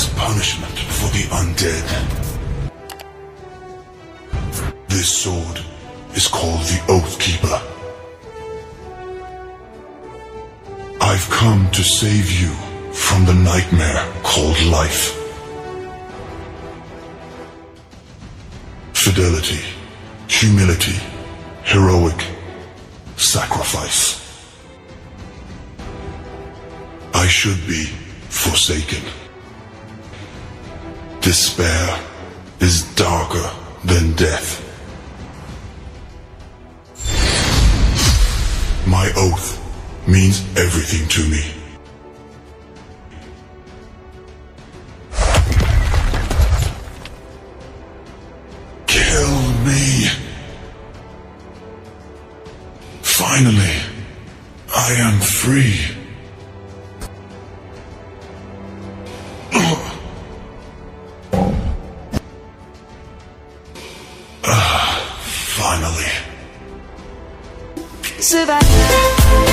is punishment for the undead. This sword is called the Oathkeeper. I've come to save you from the nightmare called life. Fidelity, humility, heroic sacrifice. I should be forsaken. Despair is darker than death. My oath means everything to me. Kill me. Finally, I am free. Finally. Survive.